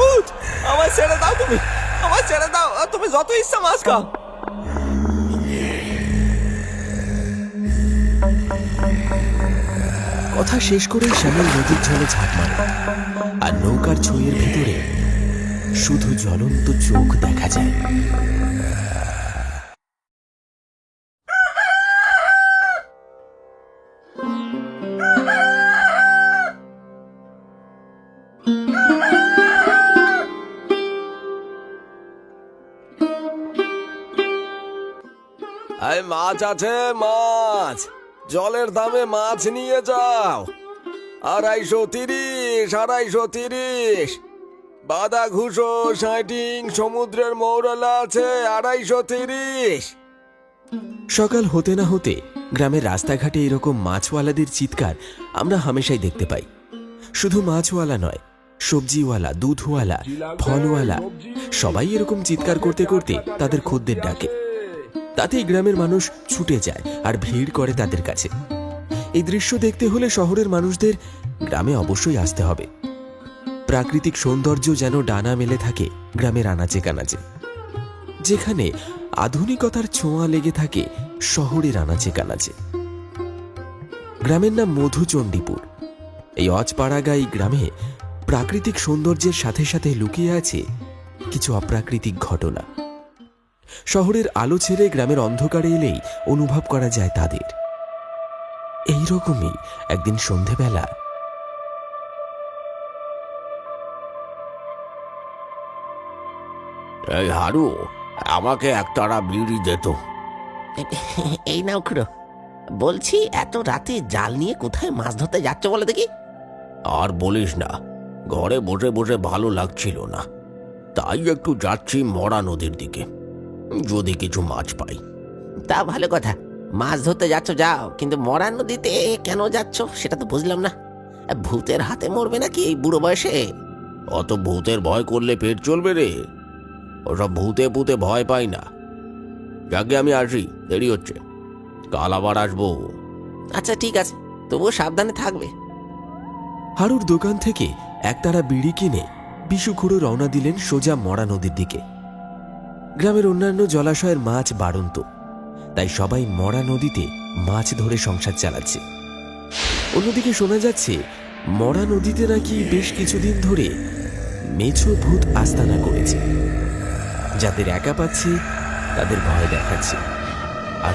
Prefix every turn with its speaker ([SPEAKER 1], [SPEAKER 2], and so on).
[SPEAKER 1] ভূত, আমায় ছেড়ে দাও, তুমি আমায় ছেড়ে দাও, তুমি যত ইচ্ছা মাছ খাও।
[SPEAKER 2] কথা শেষ করেই শ্যামল নদীর জলে ঝাঁপ মারে, আর নৌকার ছইয়ের ভেতরে শুধু জ্বলন্ত চোখ দেখা যায়।
[SPEAKER 1] এই মাছ আছে, মাছ, জলের দামে মাছ নিয়ে যাও। 230, 230। বাদা ঘুষো, শাইটিং, সমুদ্রের মৌরলা আছে 230।
[SPEAKER 2] সকাল হতে না হতে গ্রামের রাস্তাঘাটে এরকম মাছওয়ালাদের চিৎকার আমরা হামেশাই দেখতে পাই। শুধু মাছওয়ালা নয়, সবজিওয়ালা, দুধওয়ালা, ফলওয়ালা সবাই এরকম চিৎকার করতে করতে তাদের খদ্দের ডাকে। তাতেই গ্রামের মানুষ ছুটে যায় আর ভিড় করে তাদের কাছে। এই দৃশ্য দেখতে হলে শহরের মানুষদের গ্রামে অবশ্যই আসতে হবে। প্রাকৃতিক সৌন্দর্য যেন ডানা মেলে থাকে গ্রামের আনাচে কানাচে, যেখানে আধুনিকতার ছোঁয়া লেগে থাকে শহরের আনাচে কানাচে। গ্রামের নাম মধুচণ্ডীপুর। এই অজপাড়াগাই গ্রামে প্রাকৃতিক সৌন্দর্যের সাথে সাথে লুকিয়ে আছে কিছু অপ্রাকৃতিক ঘটনা। শহরের আলো ছেড়ে গ্রামের অন্ধকারে এলেই অনুভব করা যায় তাদের। এইরকমই একদিন সন্ধেবেলা
[SPEAKER 1] এই হারু, আমাকে একটানা বিড়ি দে তো।
[SPEAKER 3] এই নাও খুড়ো। বলছি, এত রাতে জাল নিয়ে কোথায় মাছ ধরতে যাচ্ছ বলে দেখি?
[SPEAKER 1] আর বলিস না, ঘরে বসে বসে ভালো লাগছিল না, তাই একটু যাচ্ছি মরা নদীর দিকে, যদি কিছু মাছ পাই।
[SPEAKER 3] তা ভালো কথা, মাছ ধরতে যাচ্ছ যাও, কিন্তু মরা নদীতে কেন যাচ্ছ সেটা তো বুঝলাম না। ভূতের হাতে মরবে নাকি এই বুড়ো বয়সে?
[SPEAKER 1] অত ভূতের ভয় করলে পেট চলবে রে। ওসব ভূতে ভূতে ভয় পাই না। যাকে আমি আসি, দেরি হচ্ছে, কাল আবার আসবো।
[SPEAKER 3] আচ্ছা ঠিক আছে, তবুও সাবধানে থাকবে।
[SPEAKER 2] হারুর দোকান থেকে একতারা বিড়ি কিনে বিশুখুড়ো রওনা দিলেন সোজা মরা নদীর দিকে। গ্রামের অন্যান্য জলাশয়ের মাছ বাড়ন্ত, তাই সবাই মরা নদীতে মাছ ধরে সংসার চালাচ্ছে। অন্যদিকে শোনা যাচ্ছে মরা নদীতে নাকি বেশ কিছুদিন ধরে মেছো ভূত আস্তানা করেছে। যাদের একা পাচ্ছে তাদের ভয় দেখাচ্ছে, আর